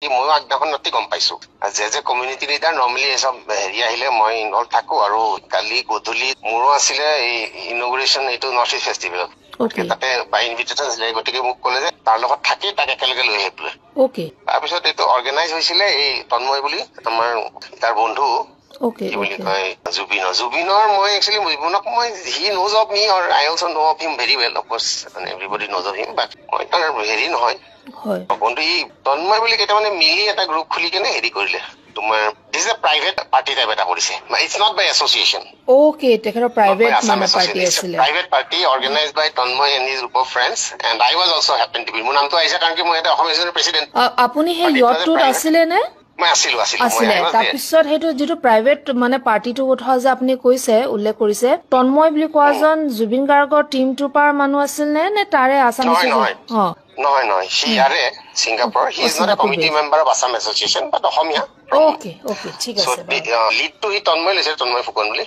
ময়ো আগদিনাখন ৰাতি গম পাইছো যে কমিউনিটি লিডাৰ নৰ্মেলি এই চব হেৰি আহিলে মই ইনভল্ভ থাকো আৰু কালি গধূলি মোৰো আছিলে এই ইনগ্ৰেশ্যন এইটো নৰ্থ ইষ্ট ফেষ্টিভেলত তাতে বাই ইনভিটেশ্যন আছিলে গতিকে মোক ক'লে যে তাৰ লগত থাকি তাক একেলগে লৈ আহি বোলে তাৰপিছত এইটো অৰ্গেনাইজ হৈছিলে এই তন্ময় বুলি আমাৰ তাৰ বন্ধু কি বুলি কয় জুবিনৰ মই একচুৱেলি জুবিনক মই he knows of me or I also know of him very well of course মানে everybody knows of him but মই তাৰ হেৰি নহয় বন্ধু ই তন্ময় বুলি কেইটামানে মিলি এটা গ্ৰুপ খুলি কেনে হেৰি কৰিলে তোমাৰ this a private party type এটা কৰিছে ইটছ নট বাই এছ'চিয়েশ্যন তেখেতৰ প্ৰাইভেট মানে পাৰ্টি আছিলে private party organise by Tanmoy and his group of friends and I was also' happen to be মোৰ নামটো আহিছে কাৰণ কি মই এটা অসম ইউনিয়নৰ প্ৰেচিডেণ্ট আপুনি সেই ইয়টটোত আছিলে নে মই আছিলো তাৰপিছত সেইটো যিটো প্ৰাইভেট মানে পাৰ্টিটোৰ কথা যে আপুনি কৈছে উল্লেখ কৰিছে তন্ময় বুলি কোৱাজন জুবিন গাৰ্গৰ টিমটোৰ পৰা মানুহ আছিল নে তাৰে আছামিজ নহয় সি ইয়াৰে Singapore he is not a committee member of Assam association but অসমীয়া ঠিক আছে লিডটো সি তন্ময় লৈছে তন্ময় ফুকন বুলি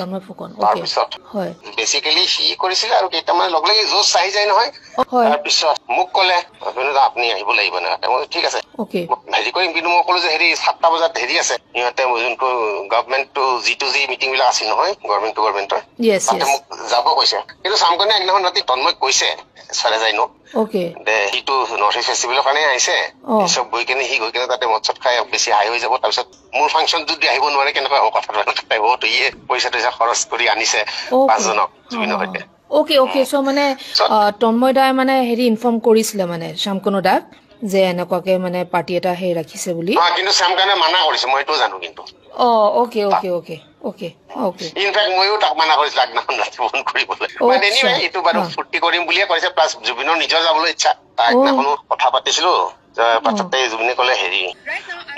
তন্ময় ফুকন তাৰপিছত বেচিকেলি সি কৰিছিলে আৰু কেইটামান লগ লাগি জোচ চাহি যায় নহয় তাৰপিছত মোক ক'লে আপুনি আহিব লাগিব না মই ঠিক আছে হেৰি কৰিম কিন্তু মই ক'লো যে হেৰি 7টা বজাত হেৰি আছে সিহঁতে যোনটো গভৰ্ণমেণ্টটো G2G মিটিং বিলাক আছিল নহয় গভৰ্ণমেণ্ট টু গভৰ্ণমেণ্টৰ তাতে মোক যাব কৈছে কিন্তু চামকনে একদিনাখন ৰাতি তন্ময় কৈছে চাৰে যায় নো সিটো নৰ্থ ইষ্ট ফেষ্টিভেলৰ কাৰণে আহিছে চব গৈ কেনে সি গৈ কেনে তাতে মদ চদ খাই বেছি হাই হৈ যাব তাৰপিছত মোৰ ফাংচন যদি আহিব নোৱাৰে কেনেকুৱা হ'ব কথাটো ইয়ে পইচা খৰচ কৰি আনিছে 5জনক জুবিনৰ সৈতে চ' মানে তন্ময় দাই মানে হেৰি ইনফৰ্ম কৰিছিলে মানে শ্যামকনু দাক যে এনেকুৱাকে মানে পাৰ্টি এটা হেৰি ৰাখিছে বুলি কিন্তু শ্যামকনে মানা কৰিছে মই এইটো জানো কিন্তু ইনফেক্ট ময়ো তাক মানা কৰিছিলো আগদিনাখন ৰাতি ফোন কৰিবলৈ এইটো বাৰু ফূৰ্তি কৰিম বুলিয়ে কৰিছে প্লাছ জুবিনৰ নিজৰ যাবলৈ ইচ্ছা তাৰ আগদিনাখনো কথা পাতিছিলো পাছতে জুবিনে ক'লে হেৰি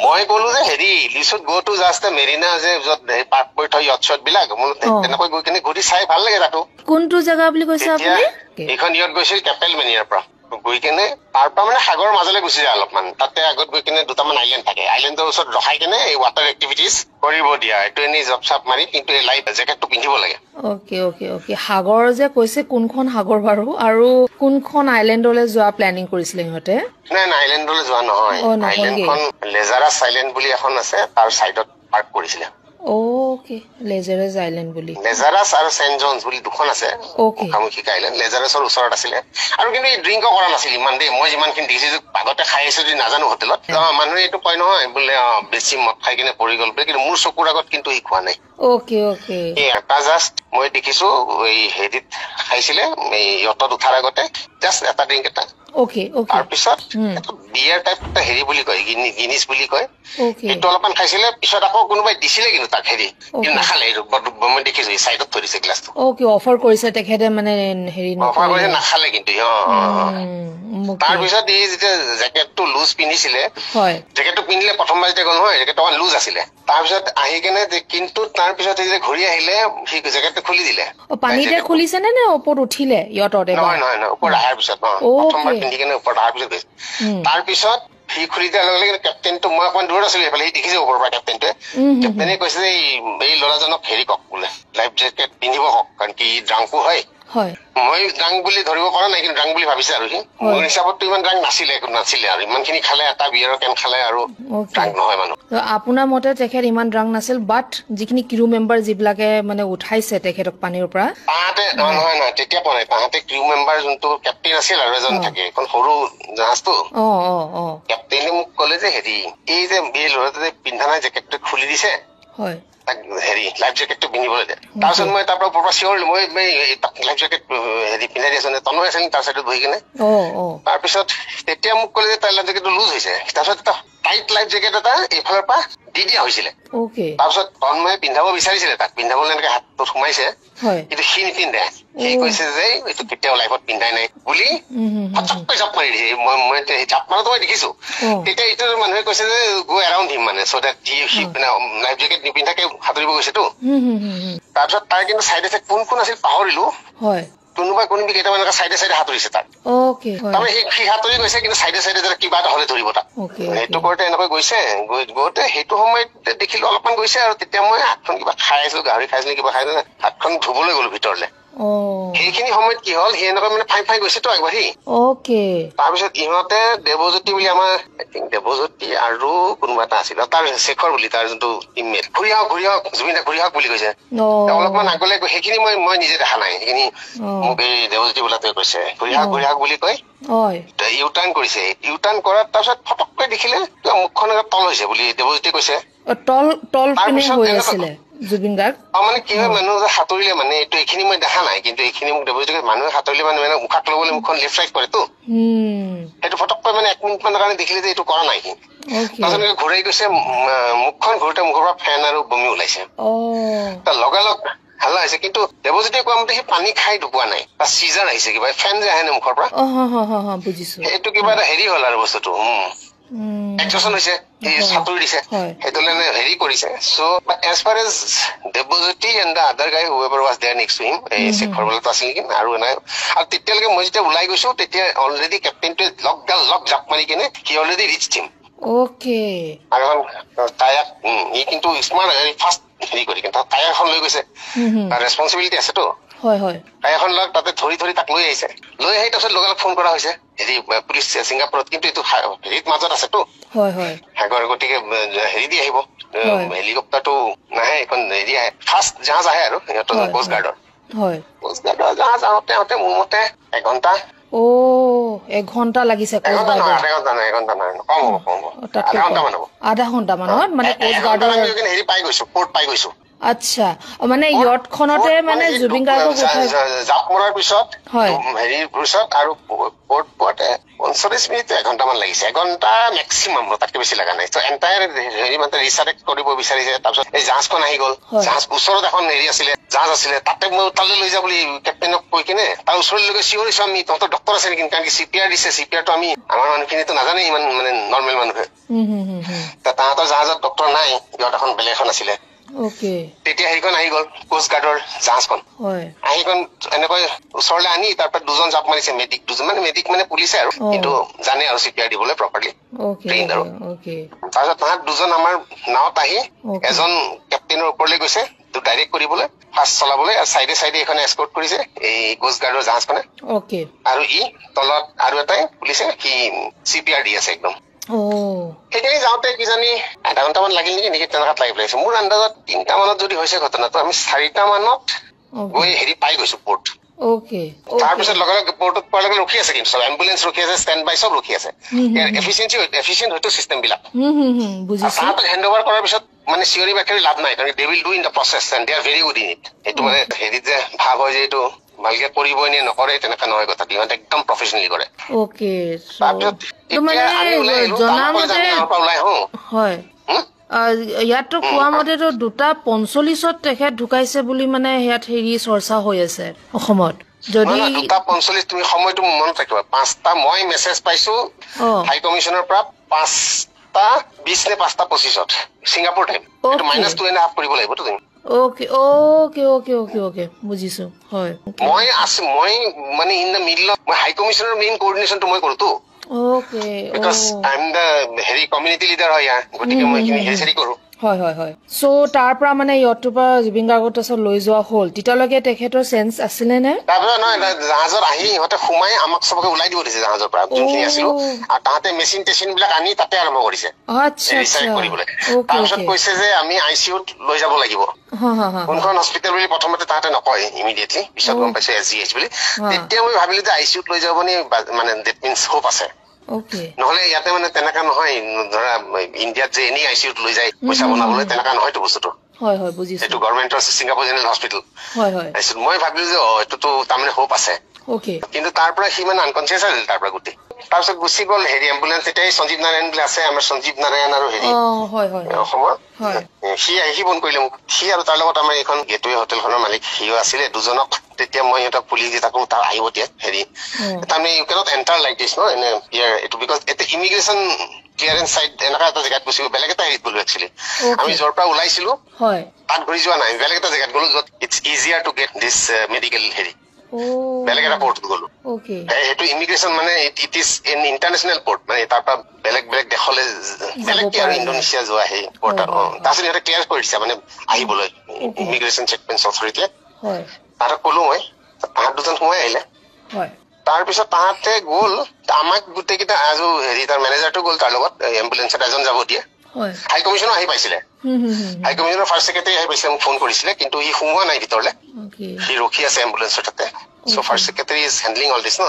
মই ক'লো যে হেৰি লিচুত গো টু জাষ্ট মেৰিনা যে য'ত পাৰ্ক কৰি থয় য়ট বিলাক তেনেকৈ গৈ কিনে ঘূৰি চাই ভাল লাগে তাতো কোনটো জেগা বুলি কৈছে আপুনি এইখন ইয়ত গৈছিল কেপেল মেনিয়াৰ পৰা গৈ কেনে তাৰ পৰা মানে সাগৰৰ মাজলৈ গুচি যায় অলপমান তাতে আগত গৈ কেনে দুটামান আইলেণ্ড থাকে আইলেণ্ডৰ ওচৰত ৰখাই কেনে এই ৱাটাৰ এক্টিভিটিজ কৰিব দিয়া এইটো এনেই জব চাপ মাৰি কিন্তু এই লাইফ জেকেটটো পিন্ধিব লাগে সাগৰ যে কৈছে কোনখন সাগৰ বাৰু আৰু কোনখন আইলেণ্ডলৈ যোৱা প্লেনিং কৰিছিলে সিহঁতে নাই আইলেণ্ডলৈ যোৱা নহয় আইলেণ্ডখন লেজাৰাছ আইলেণ্ড বুলি এখন আছে তাৰ চাইডত পাৰ্ক কৰিছিলে লেজাৰাছ আইলেণ্ড বুলি লেজাৰাছ আৰু চেণ্ট জনছ বুলি দুখন আছে মুখামুখি আইলেণ্ড লেজাৰাছৰ ওচৰত আছিলে আৰু কিন্তু এই ড্ৰিংকো কৰা নাছিল ইমান দেই মই যিমানখিনি দেখিছো আগতে খাই আহিছো যদি নাজানো হোটেলত মানুহে এইটো কয় নহয় বোলে বেছি মদ খাই কিনে পৰি গ'ল বুলি কিন্তু মোৰ চকুৰ আগত কিন্তু ই খোৱা নাই এটা জাষ্ট মই দেখিছো এই হেৰিত খাইছিলে এই ইয়টত উঠাৰ আগতে জাষ্ট এটা ড্ৰিংক এটা তাৰপিছত বিয়াৰ টাইপ এটা হেৰি বুলি কয় গিনিছ বুলি কয় সেইটো অলপমান খাইছিলে পিছত আকৌ কোনোবাই দিছিলে কিন্তু তাক হেৰি কিন্তু নাখালে মই দেখিছো চাইডত থৈ দিছে গ্লাছটো অফাৰ কৰিছে তেখেতে মানে হেৰি অফাৰ কৰিছে নাখালে কিন্তু তাৰপিছত ই যেতিয়া জেকেটটো লুজ পিন্ধিছিলে জেকেটটো পিন্ধিলে প্ৰথমবাৰ যেতিয়া গ'ল নহয় জেকেটটো অকমান লুজ আছিলে তাৰপিছত আহি কেনে কিন্তু তাৰপিছত যেতিয়া ঘূৰি আহিলে সি জেকেটটো খুলি দিলে পানীতে খুলিছে নে ওপৰত উঠিলে ইয়টতে নহয় ওপৰত অহাৰ পিছত প্ৰথমবাৰ পিন্ধি কেনে ওপৰত অহাৰ পিছত গৈছে তাৰপিছত সি খুলি দিয়াৰ লগে লগে কেপ্টেইনটো মই অকমান দূৰত আছিলো এইফালে সি দেখিছে ওপৰৰ পৰা কেপ্টেইনে কৈছে যে এই ল'ৰাজনক হেৰি কওক বোলে লাইফ জেকেট পিন্ধিব কওক কাৰণ কি ড্ৰাংকো হয় মই ড্ৰাংক বুলি ধৰিব পৰা নাই কিন্তু ড্ৰাংক বুলি ভাবিছে আৰু সি মোৰ হিচাপততো ইমান ড্ৰাংক নাছিলে আৰু ইমানখিনি খালে এটা বিয়াৰৰ কেন খালে আৰু ড্ৰাংক নহয় মানুহ আপোনাৰ মতে তেখেত ইমান ড্ৰাংক নাছিল বাট যিখিনি ক্ৰু মেম্বাৰ যিবিলাকে মানে উঠাইছে তেখেতক পানীৰ পৰা তাহাঁতে নহয় তেতিয়া পোৱা নাই তাহাঁতে ক্ৰু মেম্বাৰ যোনটো কেপ্টেইন আছিল আৰু এজন থাকে এখন সৰু জাহাজটো কেপ্টেইনে মোক ক'লে যে হেৰি এই যে এই ল'ৰাটোৱে পিন্ধা নাই জেকেটটো খুলি দিছে তাক হেৰি লাইফ জেকেটটো পিন্ধিবলৈ দিয়ে তাৰপিছত মই তাৰ পৰা ওপৰৰ পৰা চিঞৰিলো মই লাইফ জেকেট হেৰি পিন্ধাই দিছো তন্ময় আছে তাৰ চাইডত বহি কিনে তাৰপিছত তেতিয়া মোক ক'লে যে তাৰ লাইফ জেকেটটো লুজ হৈছে তাৰপিছত এটা টাইট লাইফ জেকেট এটা এইফালৰ পৰা দি দিয়া হৈছিলে তাৰপিছত তন্ময়ে পিন্ধাব বিচাৰিছিলে তাক পিন্ধাবলৈ এনেকে হাতটো সোমাইছে কিন্তু সি নিপিন্ধে সি কৈছে যে এইটো কেতিয়াও লাইফত পিন্ধাই নাই বুলি ফটককৈ জাপ মাৰি দিছে মই জাপ মাৰাটো মই দেখিছো তেতিয়া এইটো মানুহে কৈছে যে গো এৰাউণ্ড হিম মানে চ' দেট সি লাইফ জেকেট নিপিন্ধাকে সাঁতুৰিব গৈছেতো তাৰপিছত তাৰ কিন্তু চাইড এফেক্ট কোন আছিল পাহৰিলো কোনোবি কেইটামান এনেকুৱা চাইডে সাঁতুৰিছে তাক তাৰমানে সি সাঁতুৰি গৈছে কিন্তু চাইডে কিবা এটা হলে ধৰিব তাক সেইটো কৰোঁতে এনেকৈ গৈছে গৌতে সেইটো সময়ত দেখিলো অলপমান গৈছে আৰু তেতিয়া মই হাতখন কিবা খাই আছিলো গাহৰি খাইছিলো কিবা খাই হাতখন ধুবলৈ গলো ভিতৰলে সেইখিনি সময়ত কি হল সি এনেকৈ মানে ফাই গৈছেতো আগবাঢ়ি তাৰপিছত ইহঁতে দেৱজ্যোতি বুলি আমাৰ দেৱজ্যোতি আৰু কোনোবা এটা আছিল তাৰ শেখৰ বুলি তাৰ যোনটো টিমমেট ঘূৰি আহক জুবিন ঘূৰি আহক বুলি কৈছে অলপমান আগলৈ সেইখিনি মই নিজে দেখা নাই সেইখিনি মোক এই দেৱজ্যোতি বোলাটোৱে কৈছে ঘূৰি আহক বুলি কৈ ইউটাৰ্ণ কৰিছে ইউটাৰ্ণ কৰাৰ তাৰপিছত ফটককৈ দেখিলে মুখখন তল হৈছে বুলি দেৱজ্যোতি কৈছে মানে কি হয় মানুহ সাঁতুৰিলে মানে এইটো এইখিনি মই দেখা নাই কিন্তু এইখিনি মোক দেৱজ্যোতি মানুহে সাঁতুৰিলে মানে উশাহ লবলৈ মুখখন লেফ্ট ৰাইট কৰেতো সেইটো ফটককৈ মানে 1 মিনিট মানৰ কাৰণে দেখিলে যে এইটো কৰা নাই তাৰপিছত ঘূৰাই গৈছে মুখখন ঘূৰোতে মুখৰ পৰা ফেন আৰু বমি ওলাইছে লগালগ হাল্লা হৈছে কিন্তু দেৱজ্যোতিয়ে কোৱা মতে সি পানী খাই ঢুকোৱা নাই বা চিজাৰ আহিছে কিবা ফেন যে আহে ন মুখৰ পৰা এইটো কিবা এটা হেৰি হল আৰু বস্তুটো একচন হৈছে সাঁতুৰি দিছে সেইটো হেৰি কৰিছে so' as far as Debajyoti and the other guy however was there next to him এই শেখৰ বোলাটো আছিল নেকি আৰু আৰু তেতিয়ালৈকে মই যেতিয়া ওলাই গৈছো তেতিয়া অলৰেডি কেপ্টেইনটোৱে লগ জাপ মাৰি কিনে সি অলৰেডি ৰিচ টিম আৰু কায়াক ই কিন্তু স্মাৰ্ট ফাৰ্ষ্ট হেৰি কৰি কিন্তু কায়াকখন লৈ গৈছে ৰেছপনচিবিলিটি আছেতো কায়াকখন লগ তাতে ধৰি তাক লৈ আহিছে লৈ আহি তাৰপিছত লগালগ ফোন কৰা হৈছে হেৰি পুলিচ ছিংগাপুৰত কিন্তু এইটো হেৰিত মাজত আছেতো গতিকে হেৰি দি আহিব হেলিকপ্টাৰটো নাহে এখন হেৰি আহে ফাৰ্ষ্ট জাহাজ আহে আৰু সিহঁতৰ কোষ্ট গাৰ্ডৰ জাহাজ আহোতে মোৰ মতে 1 ঘণ্টা 1 ঘণ্টা লাগিছে আধা ঘণ্টা মানত মানে কোষ্ট গাৰ্ডৰ হেৰি পাই গৈছো পোৰ্ট পাই গৈছো আচ্ছা মানে ইয়টখনতে মানে জুবিন গাৰ্গক জাপ মৰাৰ পিছত হেৰিৰ পিছত আৰু পোৰ্ট পোৱাতে 45 মিনিট 1 ঘণ্টামান লাগিছে 1 ঘণ্টা মেক্সিমাম তাতকে বেছি লগা নাই এণ্টায়াৰ হেৰি মানে ৰিচাৰেক্ট কৰিব বিচাৰিছে তাৰপিছত এই জাহাজখন আহি গ'ল জাহাজ ওচৰত এখন হেৰি আছিলে জাহাজ আছিলে তাতে মই তালৈ লৈ যা বুলি কেপ্টেইনক কৈ কিনে তাৰ ওচৰলৈকে চিঞৰিছো আমি তহঁতৰ ডক্টৰ আছে নেকি কাৰণ কি চিপিআৰ দিছে চিপিআৰটো আমি আমাৰ মানুহখিনিতো নাজানে ইমান মানে নৰ্মেল মানুহে তাহাঁতৰ জাহাজত ডক্টৰ নাই ইহঁত এখন বেলেগ এখন আছিলে তেতিয়া সেইখন আহি গ'ল কোষ্ট গাৰ্ডৰ জাহাজখন আহিখন এনেকৈ ওচৰলৈ আনি তাৰপৰা 2জন জাপ মাৰিছে মেডিক মানে পুলিচে আৰু কিন্তু জানে আৰু চিপিআৰ দিবলৈ প্ৰপাৰলি তাৰপিছত তাহাঁত 2জন আমাৰ নাৱত আহি এজন কেপ্টেইনৰ ওপৰলৈ গৈছে ডাইৰেক্ট কৰিবলৈ ফাৰ্ষ্ট চলাবলৈ আৰু চাইডে এইখনে এস্কৰ্ট কৰিছে এই কোষ্ট গাৰ্ডৰ জাহাজখনে আৰু ই তলত আৰু এটাই পুলিচে সি চিপিআৰ দি আছে একদম সেইখিনি যাওঁতে কিজানি 1/2 ঘণ্টামান লাগিল নেকি তেনেকুৱাত লাগি পেলাইছে মোৰ আন্দাজত 3টা মানত যদি হৈছে ঘটনাটো আমি 4টা মানত গৈ হেৰি পাই গৈছো পোৰ্ট তাৰপিছত লগালগ পোৰ্টত পোৱাৰ লগে ৰখি আছে কিন্তু চব এম্বুলেন্স ৰখি আছে ষ্টেণ্ড বাই চব ৰখি আছে এফিচিয়েণ্ট হয়তো চিষ্টেম বিলাক তাহাঁতক হেণ্ড অভাৰ কৰাৰ পিছত মানে চিঞৰি বাখৰি লাভ নাই কাৰণ they will do in the process and De R very good in it এইটো মানে হেৰিত যে ভাৱ হয় যে এইটো ভালকে কৰিবই নে নকৰে তেনেকুৱা নহয় কথা ইহঁতে একদম প্ৰফেচনেলি কৰে ইয়াতো কোৱা মতেতো 2:45 তেখেত ঢুকাইছে বুলি মানে ইয়াত হেৰি চৰ্চা হৈ আছে অসমত যদি 2:45 তুমি সময়টো মনত ৰাখিবা 5টা মই মেছেজ পাইছো হাই কমিছনৰ পৰা 5:20 নে 5:25 ছিংগাপুৰ টাইম এইটো -2.5 কৰিব লাগিব তুমি বুজিছো হয় মই মানে in the middle of high কমিছনৰ মেইন কোঅৰ্ডিনেশ্যনটো মই কৰোতো বিকজ আই এম দ্য হেৰি কমিউনিটি লিডাৰ হয় গতিকে মই হেৰি কৰো সো তাৰ পৰা মানে ইয়টোৰ পৰা জুবিন গাৰ্গক লৈ যোৱা হ'ল তেতিয়ালৈকে তেখেতৰ চেঞ্চ আছিলে নে তাৰপিছত নহয় জাহাজত আহি ইহঁতে সোমাই আমাক চবকে ওলাই দিব দিছে জাহাজৰ পৰা যোনখিনি আছিলো আৰু তাহাঁতে মেচিন বিলাক আনি তাতে আৰম্ভ কৰিছে তাৰপিছত কৈছে যে আমি ICUত লৈ যাব লাগিব কোনখন হস্পিটেল বুলি প্ৰথমতে তাহাঁতে নকয় ইমিডিয়েটলি পিছত গম পাইছো SGH বুলি তেতিয়া মই ভাবিলো যে ICUত লৈ যাব মানে ডেট মিনছ হোপ আছে নহলে ইয়াতে মানে তেনেকা নহয় ধৰা ইণ্ডিয়াত যে এনি ICUত লৈ যায় পইচা বনাবলৈ তেনেকা নহয়তো বস্তুটো এইটো গভৰ্ণমেণ্টৰ ছিংগাপুৰ জেনেৰেল হস্পিটেল মই ভাবিলো যে এইটোতো তাৰমানে হোপ আছে কিন্তু তাৰ পৰা সি মানে আনকনচিয়াছ আছিল তাৰ পৰা গোটেই তাৰপিছত গুচি গ'ল হেৰি এম্বুলেন্স এতিয়াই সঞ্জীৱ নাৰায়ণ বুলি আছে আমাৰ সঞ্জীৱ নাৰায়ণ আৰু হেৰি অসমৰ সি ফোন কৰিলে মোক সি আৰু তাৰ লগত আমাৰ এইখন গেটৱে হোটেলখনৰ মালিক সিও আছিলে 2জনক তেতিয়া মই সিহঁতক পুলিচ দি থাকো তাৰ আহিব দিয়া হেৰি তাৰমানে you can't enter like this ন এনে এইটো বিকজ এটা ইমিগ্ৰেশ্যন ক্লিয়াৰেন্স চাইট এনেকুৱা এটা জেগাত গুচি বেলেগ এটা হেৰিত গলো একচুৱেলি আমি য'ৰ পৰা ওলাইছিলো তাত ঘূৰি যোৱা নাই বেলেগ এটা জেগাত গলো য'ত it's easier to get this medical হেৰি বেলেগ এটা পৰ্টত গলো সেইটো ইমিগ্ৰেশ্যন মানে it is an international port মানে তাৰ পৰা বেলেগ দেশলৈ বেলেগ কি আৰু ইণ্ডোনেছিয়া যোৱা সেই পৰ্ট আৰু তাৰপিছত সিহঁতে ক্লিয়াৰ কৰি দিছে মানে আহিবলৈ ইমিগ্ৰেশ্যন চেকপইণ্ট অথৰিটিয়ে তাহাঁতক কলো মই তাহাঁত দুজন সোমাই আহিলে হয় তাৰপিছত তাহাঁতে গ'ল আমাক গোটেইকেইটা আজো হেৰি তাৰ মেনেজাৰটো গ'ল তাৰ লগত এম্বুলেন্সত এজন যাব দিয়ে হাই কমিছনো আহি পাইছিলে হাই কমিছনৰ ফাৰ্ষ্ট ছেক্ৰেটাৰী আহি পাইছিলে মোক ফোন কৰিছিলে কিন্তু সি সোমোৱা নাই ভিতৰলে সি ৰখি আছে এম্বুলেন্সৰ তাতে so' first secretary is handling all this ন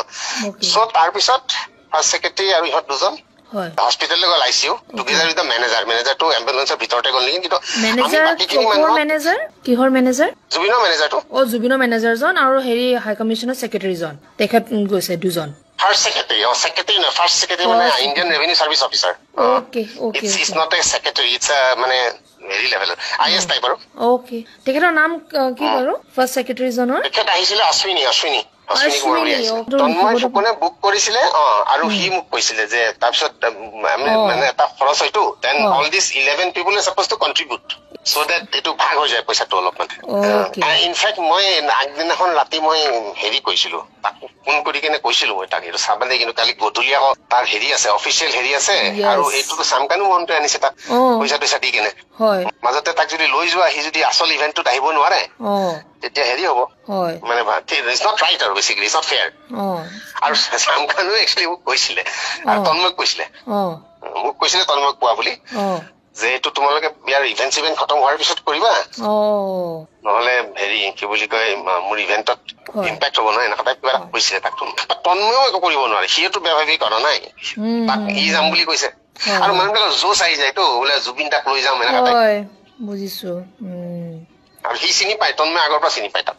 চ' তাৰপিছত ফাৰ্ষ্ট ছেক্ৰেটাৰী আৰু ইহঁত দুজন হস্পিটেললৈ গ'ল ICU টুগেদাৰ উইথ দ্য মেনেজাৰটো এম্বুলেন্সৰ ভিতৰতে গ'ল নেকি কিন্তু কিহৰ মেনেজাৰ জুবিনৰ মেনেজাৰটো জুবিনৰ মেনেজাৰজন আৰু হেৰি হাই কমিছনৰ ছেক্ৰেটাৰীজন তেখেত গৈছে দুজন First secretary, first secretary মানে Indian Revenue Service Officer. It's not a secretary, it's a মানে হেৰি লেভেল IS টাইপ আৰু তেখেতৰ নাম কি বাৰু ফাৰ্ষ্ট ছেক্ৰেটাৰী জনৰ তেখেত আহিছিলে অশ্বিনী তন্ময় ফুকনে বুক কৰিছিলে আৰু সি মোক কৈছিলে যে তাৰপিছত মানে এটা খৰচ হয়তো then all this 11 people is suppose to contribute so that এটো ভাগ হৈ যায় পইচাটো অলপমান ইনফেক্ট মই আগদিনাখন ৰাতি মই হেৰি কৈছিলো তাক ফোন কৰি কেনে কৈছিলো মই তাক এইটো চাবানে কিন্তু কালি গধূলি আকৌ তাৰ হেৰি আছে অফিচিয়েল হেৰি আছে আৰু এইটোতো চামকানো মনটো আনিছে তাক পইচা দি কেনে মাজতে তাক যদি লৈ যোৱা সি যদি আচল ইভেন্টটোত আহিব নোৱাৰে তেতিয়া হেৰি হ'ব মানে ইটছ নট ৰাইট আৰু বেচিকেলি ইটছ নট ফেয়াৰ আৰু চামকানো একচুৱেলি মোক কৈছিলে আৰু তন্ময়ক কৈছিলে তন্ময়ক কোৱা বুলি যে এইটো তোমালোকে ইয়াৰ ইভেন্ট খতম হোৱাৰ পিছত কৰিবা নহলে হেৰি কি বুলি কয় মোৰ ইভেন্টত ইম্পেক্ট হ'ব নহয় এনেকুৱা টাইপ কিবা কৈছিলে তাক তন্ময়ো একো কৰিব নোৱাৰে সিয়েতো বেয়া ভাবি কৰা নাই তাক ই যাম বুলি কৈছে আৰু মানুহবিলাক জোচ আহি যায়তো বোলে জুবিন তাক লৈ যাম এনেকুৱা টাইপ বুজিছো আৰু সি চিনি পায় তন্ময় আগৰ পৰা চিনি পায় তাক